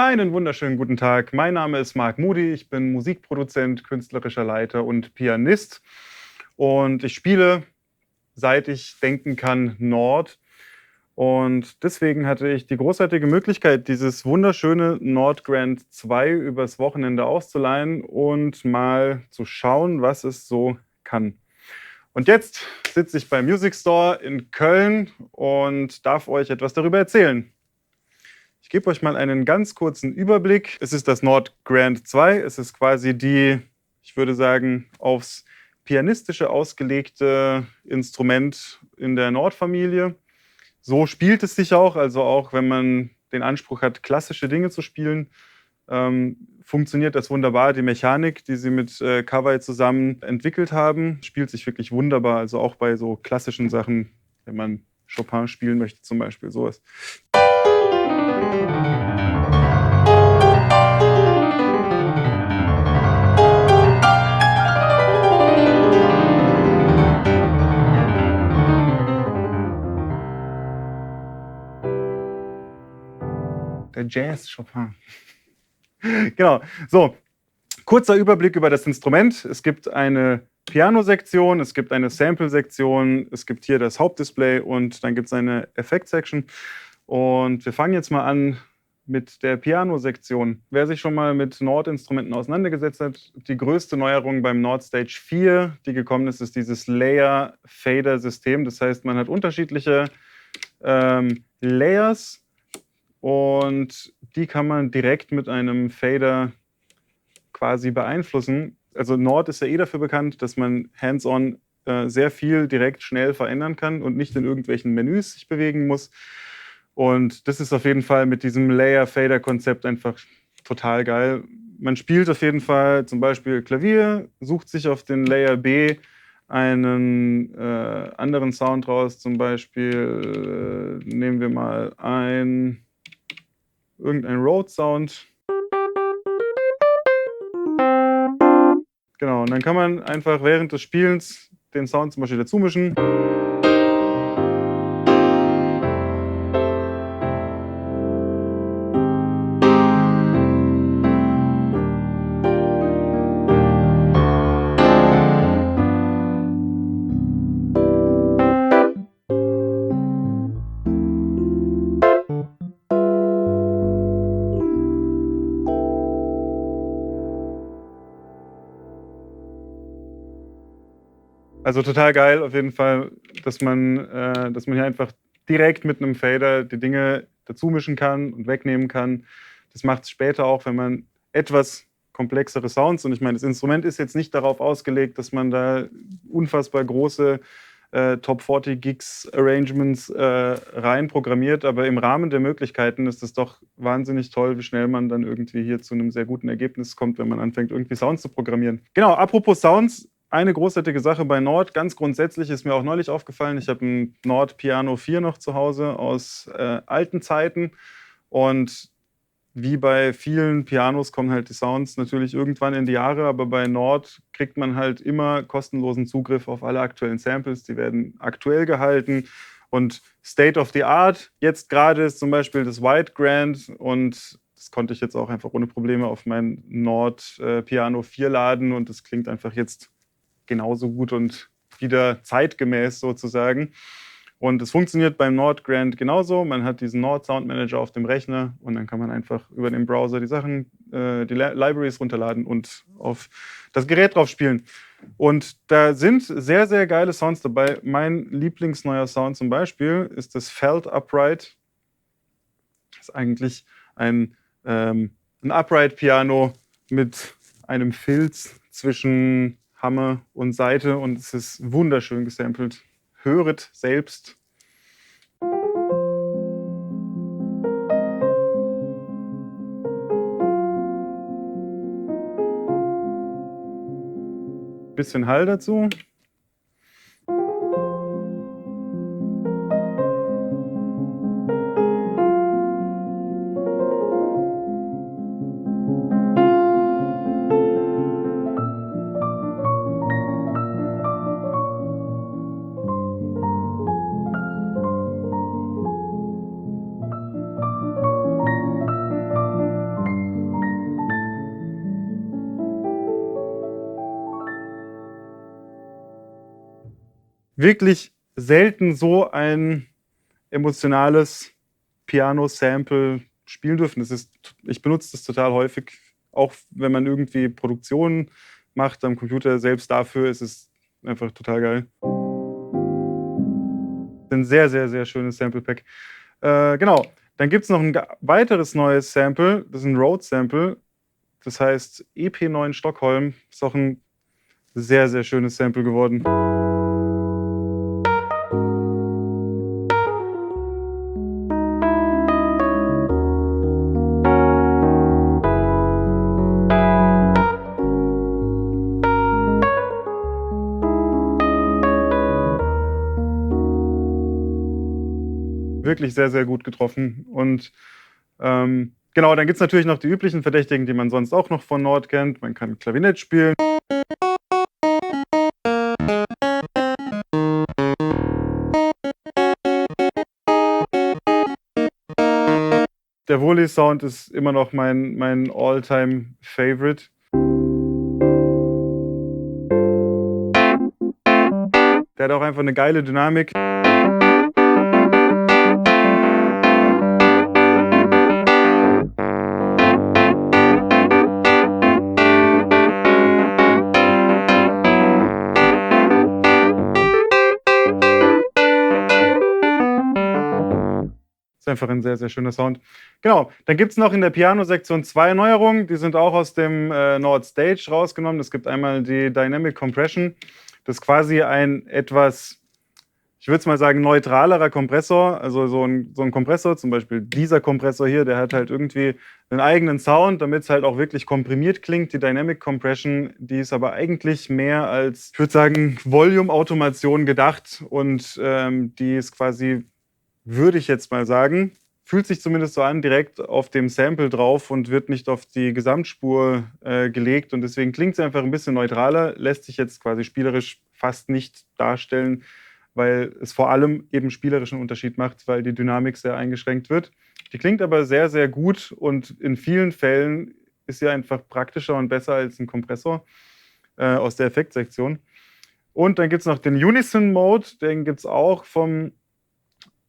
Einen wunderschönen guten Tag. Mein Name ist Marc Moody. Ich bin Musikproduzent, künstlerischer Leiter und Pianist. Und ich spiele, seit ich denken kann, Nord. Und deswegen hatte ich die großartige Möglichkeit, dieses wunderschöne Nord Grand 2 übers Wochenende auszuleihen und mal zu schauen, was es so kann. Und jetzt sitze ich beim Music Store in Köln und darf euch etwas darüber erzählen. Ich gebe euch mal einen ganz kurzen Überblick. Es ist das Nord Grand 2. Es ist quasi die, ich würde sagen, aufs Pianistische ausgelegte Instrument in der Nord-Familie. So spielt es sich auch, also auch wenn man den Anspruch hat, klassische Dinge zu spielen, funktioniert das wunderbar. Die Mechanik, die sie mit Kawai zusammen entwickelt haben, spielt sich wirklich wunderbar. Also auch bei so klassischen Sachen, wenn man Chopin spielen möchte zum Beispiel, sowas. Der Jazz Chopin. Genau. So, kurzer Überblick über das Instrument. Es gibt eine Piano-Sektion, es gibt eine Sample-Sektion, es gibt hier das Hauptdisplay und dann gibt es eine Effekt-Section. Und wir fangen jetzt mal an mit der Piano-Sektion. Wer sich schon mal mit Nord-Instrumenten auseinandergesetzt hat, die größte Neuerung beim Nord Stage 4, die gekommen ist, ist dieses Layer-Fader-System. Das heißt, man hat unterschiedliche Layers und die kann man direkt mit einem Fader quasi beeinflussen. Also Nord ist ja dafür bekannt, dass man hands-on sehr viel direkt schnell verändern kann und nicht in irgendwelchen Menüs sich bewegen muss. Und das ist auf jeden Fall mit diesem Layer-Fader-Konzept einfach total geil. Man spielt auf jeden Fall zum Beispiel Klavier, sucht sich auf den Layer B einen anderen Sound raus. Zum Beispiel nehmen wir mal irgendeinen Rhodes-Sound. Genau, und dann kann man einfach während des Spielens den Sound zum Beispiel dazu mischen. Also total geil auf jeden Fall, dass man hier einfach direkt mit einem Fader die Dinge dazu mischen kann und wegnehmen kann. Das macht es später auch, wenn man etwas komplexere Sounds, und ich meine, das Instrument ist jetzt nicht darauf ausgelegt, dass man da unfassbar große Top 40 Gigs Arrangements rein programmiert, aber im Rahmen der Möglichkeiten ist es doch wahnsinnig toll, wie schnell man dann irgendwie hier zu einem sehr guten Ergebnis kommt, wenn man anfängt, irgendwie Sounds zu programmieren. Genau, apropos Sounds, eine großartige Sache bei Nord, ganz grundsätzlich ist mir auch neulich aufgefallen, ich habe ein Nord Piano 4 noch zu Hause aus alten Zeiten, und wie bei vielen Pianos kommen halt die Sounds natürlich irgendwann in die Jahre, aber bei Nord kriegt man halt immer kostenlosen Zugriff auf alle aktuellen Samples. Die werden aktuell gehalten und State of the Art. Jetzt gerade ist zum Beispiel das White Grand, und das konnte ich jetzt auch einfach ohne Probleme auf mein Nord Piano 4 laden, und das klingt einfach jetzt genauso gut und wieder zeitgemäß sozusagen. Und es funktioniert beim Nord Grand genauso. Man hat diesen Nord Sound Manager auf dem Rechner und dann kann man einfach über den Browser die Sachen, die Libraries runterladen und auf das Gerät drauf spielen. Und da sind sehr, sehr geile Sounds dabei. Mein lieblingsneuer Sound zum Beispiel ist das Felt Upright. Das ist eigentlich ein Upright-Piano mit einem Filz zwischen Hammer und Saite, und es ist wunderschön gesampelt. Höret selbst. Bisschen Hall dazu. wirklich selten so ein emotionales Piano-Sample spielen dürfen. Ich benutze das total häufig, auch wenn man irgendwie Produktionen macht am Computer. Selbst dafür ist es einfach total geil. Ein sehr, sehr, sehr schönes Sample-Pack. Genau. Dann gibt es noch ein weiteres neues Sample. Das ist ein Rhodes-Sample. Das heißt EP9 Stockholm. Ist auch ein sehr, sehr schönes Sample geworden. Wirklich sehr, sehr gut getroffen. Und genau, dann gibt es natürlich noch die üblichen Verdächtigen, die man sonst auch noch von Nord kennt. Man kann Klavinett spielen. Der Woli-Sound ist immer noch mein All-Time-Favorite. Der hat auch einfach eine geile Dynamik. Ist einfach ein sehr, sehr schöner Sound. Genau, dann gibt es noch in der Piano-Sektion 2 Neuerungen. Die sind auch aus dem Nord Stage rausgenommen. Es gibt einmal die Dynamic Compression. Das ist quasi ein etwas, ich würde es mal sagen, neutralerer Kompressor. Also so ein Kompressor, zum Beispiel dieser Kompressor hier, der hat halt irgendwie einen eigenen Sound, damit es halt auch wirklich komprimiert klingt. Die Dynamic Compression, die ist aber eigentlich mehr als, ich würde sagen, Volume-Automation gedacht. Und die ist quasi, würde ich jetzt mal sagen, fühlt sich zumindest so an, direkt auf dem Sample drauf und wird nicht auf die Gesamtspur gelegt. Und deswegen klingt es einfach ein bisschen neutraler, lässt sich jetzt quasi spielerisch fast nicht darstellen, weil es vor allem eben spielerischen Unterschied macht, weil die Dynamik sehr eingeschränkt wird. Die klingt aber sehr, sehr gut und in vielen Fällen ist sie einfach praktischer und besser als ein Kompressor aus der Effektsektion. Und dann gibt es noch den Unison-Mode, den gibt es auch vom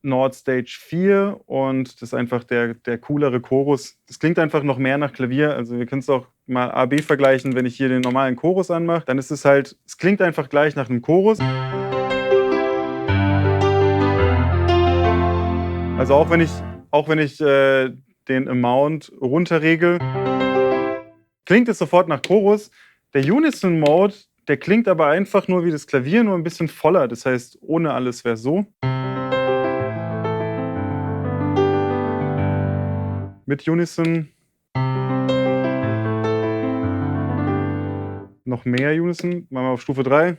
Nord Stage 4 und das ist einfach der coolere Chorus. Das klingt einfach noch mehr nach Klavier. Also wir können es auch mal A-B vergleichen. Wenn ich hier den normalen Chorus anmache, dann ist es halt, es klingt einfach gleich nach einem Chorus. Also auch wenn ich den Amount runterregel, klingt es sofort nach Chorus. Der Unison Mode, der klingt aber einfach nur wie das Klavier, nur ein bisschen voller. Das heißt, ohne alles wäre so. Mit Unison noch mehr Unison. Machen wir auf Stufe 3.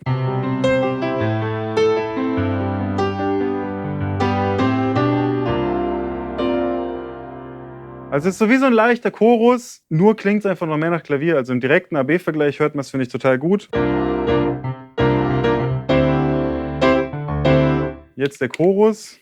Also es ist so wie so ein leichter Chorus, nur klingt es einfach noch mehr nach Klavier. Also im direkten AB-Vergleich hört man es, finde ich, total gut. Jetzt der Chorus.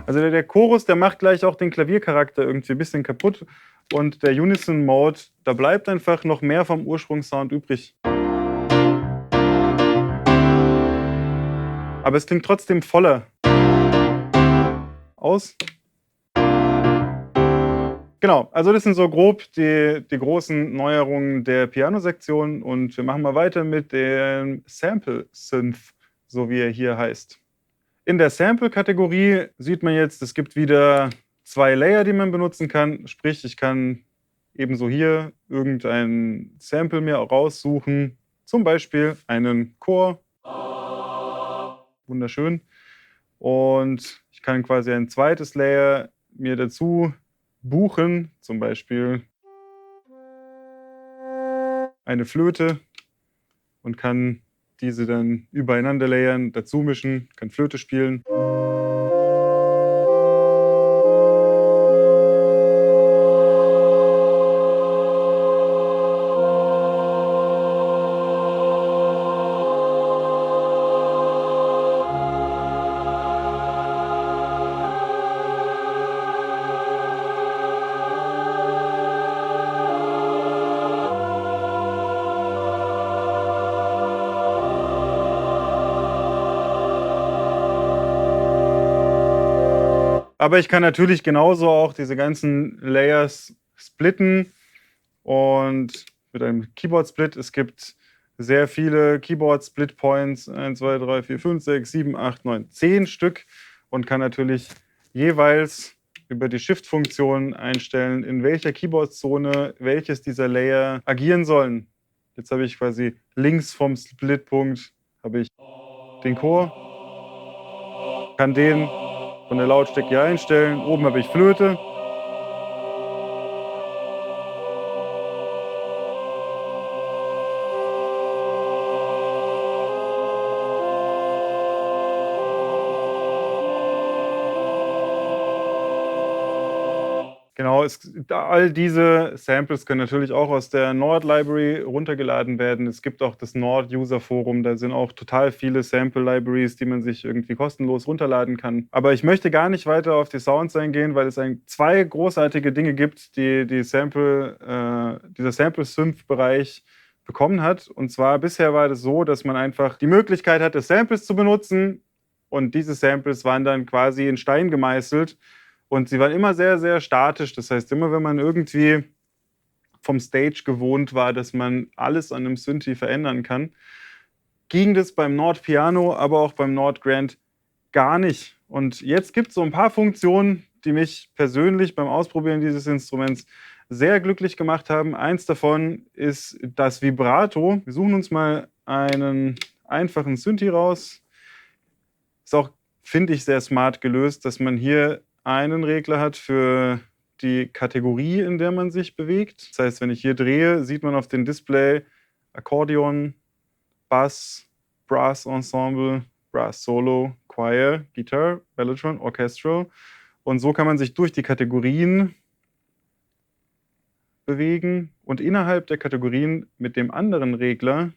Also der Chorus, der macht gleich auch den Klaviercharakter irgendwie ein bisschen kaputt. Und der Unison-Mode, da bleibt einfach noch mehr vom Ursprungssound übrig. Aber es klingt trotzdem voller. Aus. Genau, also das sind so grob die großen Neuerungen der Piano-Sektion. Und wir machen mal weiter mit dem Sample-Synth, so wie er hier heißt. In der Sample-Kategorie sieht man jetzt, es gibt wieder 2 Layer, die man benutzen kann. Sprich, ich kann ebenso hier irgendein Sample mir raussuchen. Zum Beispiel einen Chor. Wunderschön. Und ich kann quasi ein zweites Layer mir dazu buchen. Zum Beispiel eine Flöte. Und kann diese dann übereinander layern, dazu mischen, kann Flöte spielen. Aber ich kann natürlich genauso auch diese ganzen Layers splitten und mit einem Keyboard-Split. Es gibt sehr viele Keyboard-Split-Points, 1, 2, 3, 4, 5, 6, 7, 8, 9, 10 Stück und kann natürlich jeweils über die Shift-Funktion einstellen, in welcher Keyboard-Zone welches dieser Layer agieren sollen. Jetzt habe ich quasi links vom Splitpunkt habe ich den Chor, kann den von der Lautstärke hier einstellen. Oben habe ich Flöte. Genau, all diese Samples können natürlich auch aus der Nord Library runtergeladen werden. Es gibt auch das Nord User Forum, da sind auch total viele Sample Libraries, die man sich irgendwie kostenlos runterladen kann. Aber ich möchte gar nicht weiter auf die Sounds eingehen, weil es zwei großartige Dinge gibt, die dieser Sample-Synth-Bereich bekommen hat. Und zwar bisher war das so, dass man einfach die Möglichkeit hatte, Samples zu benutzen und diese Samples waren dann quasi in Stein gemeißelt. Und sie waren immer sehr, sehr statisch. Das heißt, immer wenn man irgendwie vom Stage gewohnt war, dass man alles an einem Synthi verändern kann, ging das beim Nord Piano, aber auch beim Nord Grand gar nicht. Und jetzt gibt es so ein paar Funktionen, die mich persönlich beim Ausprobieren dieses Instruments sehr glücklich gemacht haben. Eins davon ist das Vibrato. Wir suchen uns mal einen einfachen Synthi raus. Ist auch, finde ich, sehr smart gelöst, dass man hier einen Regler hat für die Kategorie, in der man sich bewegt. Das heißt, wenn ich hier drehe, sieht man auf dem Display Akkordeon, Bass, Brass Ensemble, Brass Solo, Choir, Guitar, Mellotron, Orchestral. Und so kann man sich durch die Kategorien bewegen. Und innerhalb der Kategorien mit dem anderen Regler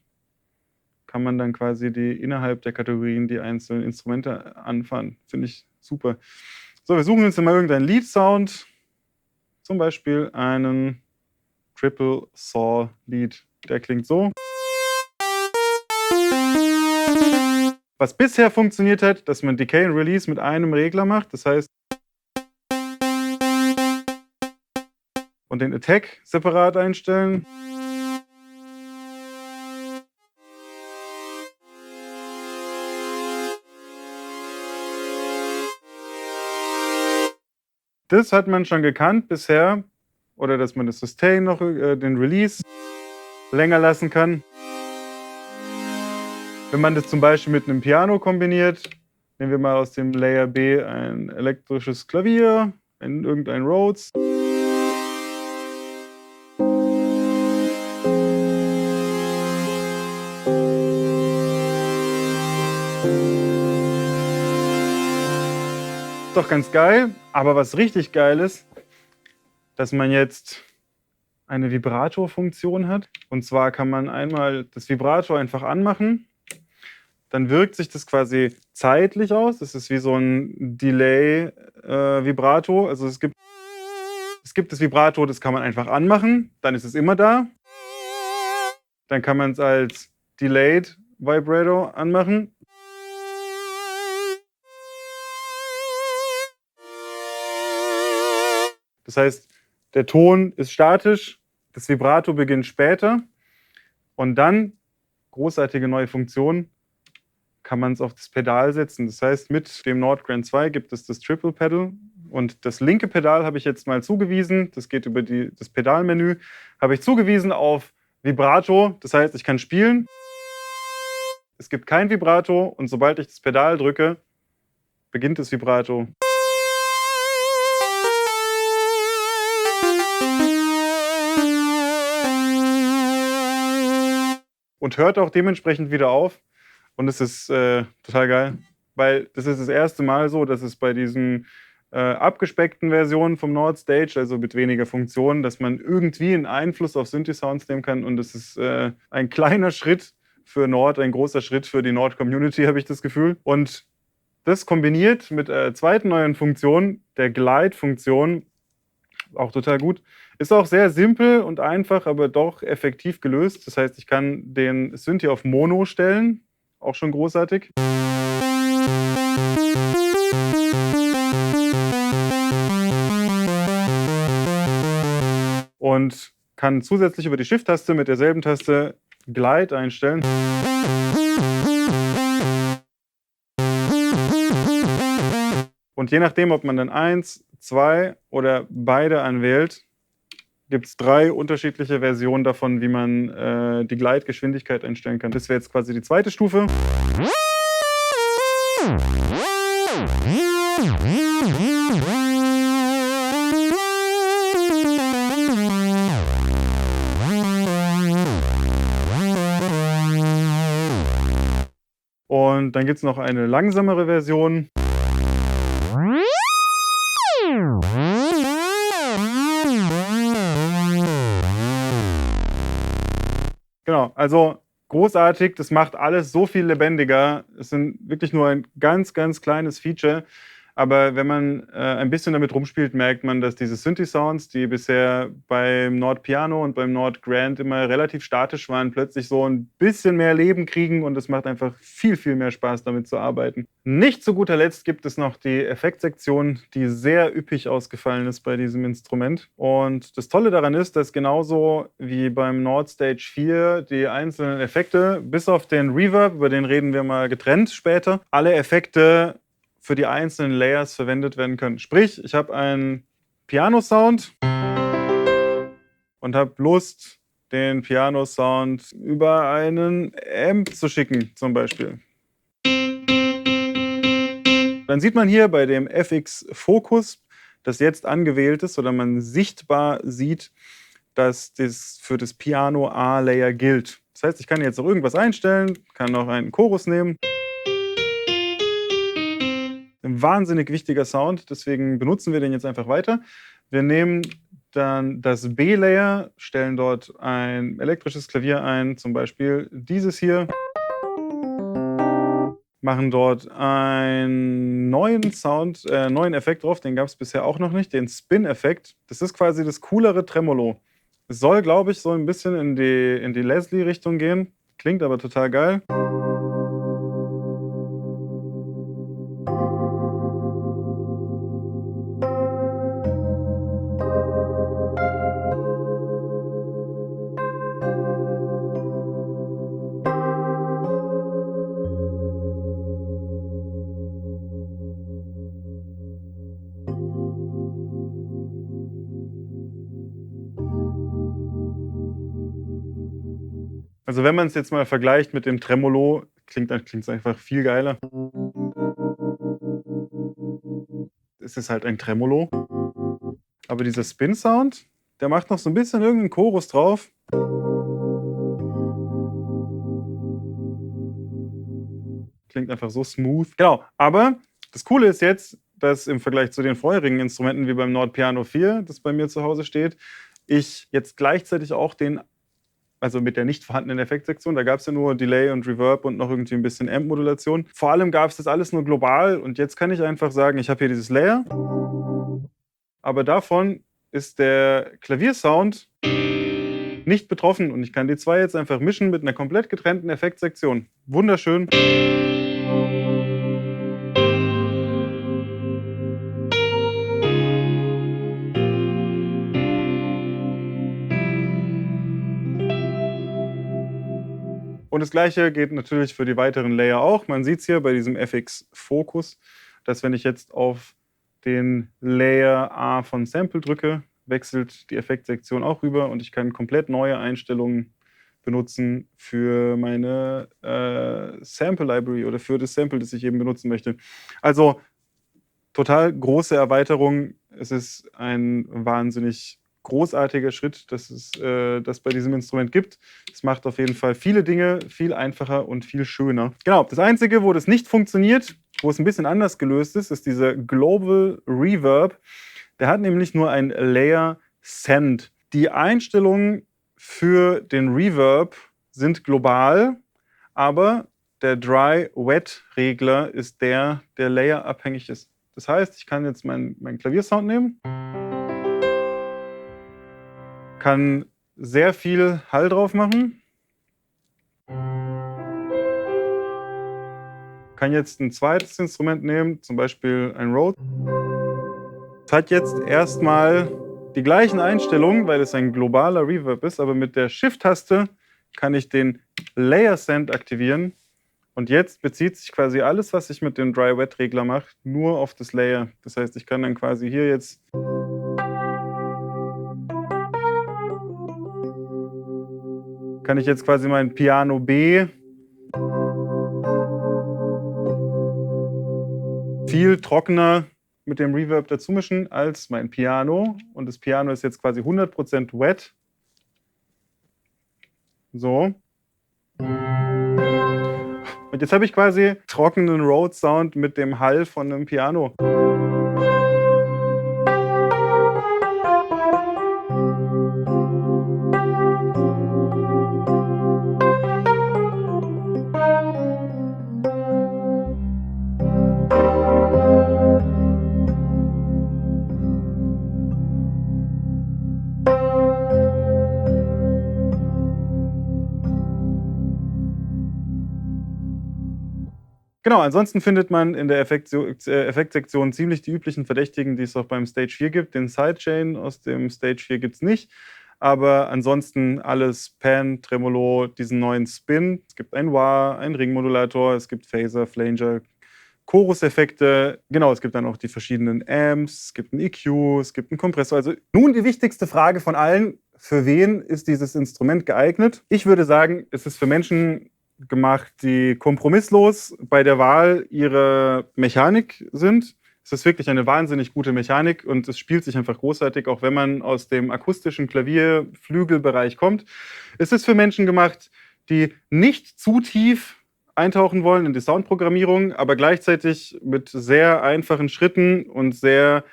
kann man dann quasi innerhalb der Kategorien die einzelnen Instrumente anfahren. Finde ich super. So, wir suchen uns mal irgendeinen Lead-Sound. Zum Beispiel einen Triple Saw Lead. Der klingt so. Was bisher funktioniert hat, dass man Decay und Release mit einem Regler macht. Das heißt, und den Attack separat einstellen. Das hat man schon gekannt bisher. Oder dass man das Sustain noch, den Release länger lassen kann. Wenn man das zum Beispiel mit einem Piano kombiniert, nehmen wir mal aus dem Layer B ein elektrisches Klavier, irgendein Rhodes. Doch ganz geil, aber was richtig geil ist, dass man jetzt eine Vibrato-Funktion hat. Und zwar kann man einmal das Vibrato einfach anmachen, dann wirkt sich das quasi zeitlich aus. Das ist wie so ein Delay-Vibrato. Also es gibt das Vibrato, das kann man einfach anmachen, dann ist es immer da. Dann kann man es als Delayed Vibrato anmachen. Das heißt, der Ton ist statisch, das Vibrato beginnt später und dann, großartige neue Funktion, kann man es auf das Pedal setzen. Das heißt, mit dem Nord Grand 2 gibt es das Triple Pedal und das linke Pedal habe ich jetzt mal zugewiesen, das geht über das Pedalmenü, habe ich zugewiesen auf Vibrato, das heißt, ich kann spielen, es gibt kein Vibrato und sobald ich das Pedal drücke, beginnt das Vibrato. Und hört auch dementsprechend wieder auf. Und es ist total geil, weil das ist das erste Mal so, dass es bei diesen abgespeckten Versionen vom Nord Stage, also mit weniger Funktionen, dass man irgendwie einen Einfluss auf Synthi-Sounds nehmen kann. Und das ist ein kleiner Schritt für Nord, ein großer Schritt für die Nord-Community, habe ich das Gefühl. Und das kombiniert mit der zweiten neuen Funktion, der Glide-Funktion, auch total gut. Ist auch sehr simpel und einfach, aber doch effektiv gelöst. Das heißt, ich kann den Synthi auf Mono stellen, auch schon großartig. und kann zusätzlich über die Shift-Taste mit derselben Taste Glide einstellen. Und je nachdem, ob man dann 1, 2 oder beide anwählt, gibt es 3 unterschiedliche Versionen davon, wie man die Gleitgeschwindigkeit einstellen kann. Das wäre jetzt quasi die zweite Stufe. Und dann gibt es noch eine langsamere Version. Genau, also großartig, das macht alles so viel lebendiger. Es sind wirklich nur ein ganz, ganz kleines Feature. Aber wenn man ein bisschen damit rumspielt, merkt man, dass diese Synthi-Sounds, die bisher beim Nord Piano und beim Nord Grand immer relativ statisch waren, plötzlich so ein bisschen mehr Leben kriegen und es macht einfach viel, viel mehr Spaß, damit zu arbeiten. Nicht zu guter Letzt gibt es noch die Effektsektion, die sehr üppig ausgefallen ist bei diesem Instrument. Und das Tolle daran ist, dass genauso wie beim Nord Stage 4 die einzelnen Effekte, bis auf den Reverb, über den reden wir mal getrennt später, alle Effekte für die einzelnen Layers verwendet werden können. Sprich, ich habe einen Piano-Sound und habe Lust, den Piano-Sound über einen Amp zu schicken, zum Beispiel. Dann sieht man hier bei dem FX Focus, das jetzt angewählt ist, oder man sichtbar sieht, dass das für das Piano A-Layer gilt. Das heißt, ich kann jetzt auch irgendwas einstellen, kann auch einen Chorus nehmen. Ein wahnsinnig wichtiger Sound, deswegen benutzen wir den jetzt einfach weiter. Wir nehmen dann das B-Layer, stellen dort ein elektrisches Klavier ein, zum Beispiel dieses hier. Machen dort einen neuen Sound, neuen Effekt drauf, den gab es bisher auch noch nicht, den Spin-Effekt. Das ist quasi das coolere Tremolo. Es soll, glaube ich, so ein bisschen in die Leslie-Richtung gehen. Klingt aber total geil. Also wenn man es jetzt mal vergleicht mit dem Tremolo, klingt es einfach viel geiler. Es ist halt ein Tremolo. Aber dieser Spin-Sound, der macht noch so ein bisschen irgendeinen Chorus drauf. Klingt einfach so smooth. Genau, aber das Coole ist jetzt, dass im Vergleich zu den vorherigen Instrumenten wie beim Nord Piano 4, das bei mir zu Hause steht, ich jetzt gleichzeitig auch also mit der nicht vorhandenen Effektsektion, da gab es ja nur Delay und Reverb und noch irgendwie ein bisschen Amp-Modulation. Vor allem gab es das alles nur global und jetzt kann ich einfach sagen, ich habe hier dieses Layer, aber davon ist der Klaviersound nicht betroffen und ich kann die zwei jetzt einfach mischen mit einer komplett getrennten Effektsektion. Wunderschön. Und das gleiche geht natürlich für die weiteren Layer auch. Man sieht es hier bei diesem FX Focus, dass wenn ich jetzt auf den Layer A von Sample drücke, wechselt die Effektsektion auch rüber und ich kann komplett neue Einstellungen benutzen für meine Sample Library oder für das Sample, das ich eben benutzen möchte. Also total große Erweiterung. Es ist ein wahnsinnig großartiger Schritt, dass es das bei diesem Instrument gibt. Es macht auf jeden Fall viele Dinge viel einfacher und viel schöner. Genau, das Einzige, wo das nicht funktioniert, wo es ein bisschen anders gelöst ist, ist dieser Global Reverb. Der hat nämlich nur ein Layer Send. Die Einstellungen für den Reverb sind global, aber der Dry-Wet-Regler ist der layerabhängig ist. Das heißt, ich kann jetzt meinen Klaviersound nehmen, kann sehr viel Hall drauf machen, kann jetzt ein zweites Instrument nehmen, zum Beispiel ein Rhodes. Es hat jetzt erstmal die gleichen Einstellungen, weil es ein globaler Reverb ist, aber mit der Shift-Taste kann ich den Layer Send aktivieren. Und jetzt bezieht sich quasi alles, was ich mit dem Dry-Wet-Regler mache, nur auf das Layer. Das heißt, ich kann dann quasi hier jetzt quasi mein Piano B viel trockener mit dem Reverb dazu mischen als mein Piano. Und das Piano ist jetzt quasi 100% wet. So. Und jetzt habe ich quasi trockenen Rhodes-Sound mit dem Hall von einem Piano. Genau, ansonsten findet man in der Effektsektion ziemlich die üblichen Verdächtigen, die es auch beim Stage 4 gibt. Den Sidechain aus dem Stage 4 gibt es nicht. Aber ansonsten alles Pan, Tremolo, diesen neuen Spin. Es gibt ein Wah, einen Ringmodulator, es gibt Phaser, Flanger, Chorus-Effekte. Genau, es gibt dann auch die verschiedenen Amps, es gibt einen EQ, es gibt einen Kompressor. Also nun die wichtigste Frage von allen: Für wen ist dieses Instrument geeignet? Ich würde sagen, es ist für Menschen gemacht, die kompromisslos bei der Wahl ihrer Mechanik sind. Es ist wirklich eine wahnsinnig gute Mechanik und es spielt sich einfach großartig, auch wenn man aus dem akustischen Klavier-Flügelbereich kommt. Es ist für Menschen gemacht, die nicht zu tief eintauchen wollen in die Soundprogrammierung, aber gleichzeitig mit sehr einfachen Schritten und sehr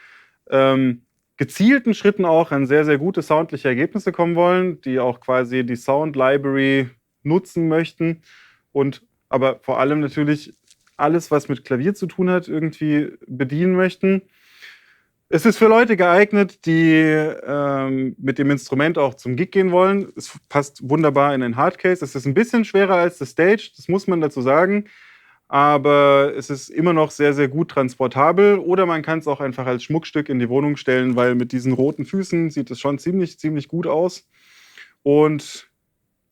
gezielten Schritten auch an sehr, sehr gute soundliche Ergebnisse kommen wollen, die auch quasi die Sound Library nutzen möchten und aber vor allem natürlich alles, was mit Klavier zu tun hat, irgendwie bedienen möchten. Es ist für Leute geeignet, die mit dem Instrument auch zum Gig gehen wollen. Es passt wunderbar in ein Hardcase. Es ist ein bisschen schwerer als das Stage, das muss man dazu sagen. Aber es ist immer noch sehr, sehr gut transportabel. Oder man kann es auch einfach als Schmuckstück in die Wohnung stellen, weil mit diesen roten Füßen sieht es schon ziemlich, ziemlich gut aus. Und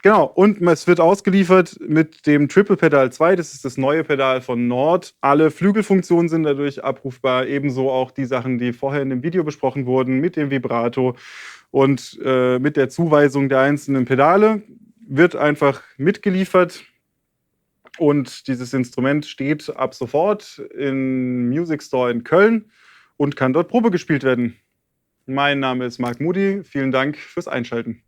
genau, und es wird ausgeliefert mit dem Triple Pedal 2, das ist das neue Pedal von Nord. Alle Flügelfunktionen sind dadurch abrufbar, ebenso auch die Sachen, die vorher in dem Video besprochen wurden, mit dem Vibrato und mit der Zuweisung der einzelnen Pedale wird einfach mitgeliefert. Und dieses Instrument steht ab sofort im Music Store in Köln und kann dort Probe gespielt werden. Mein Name ist Marc Moody, vielen Dank fürs Einschalten.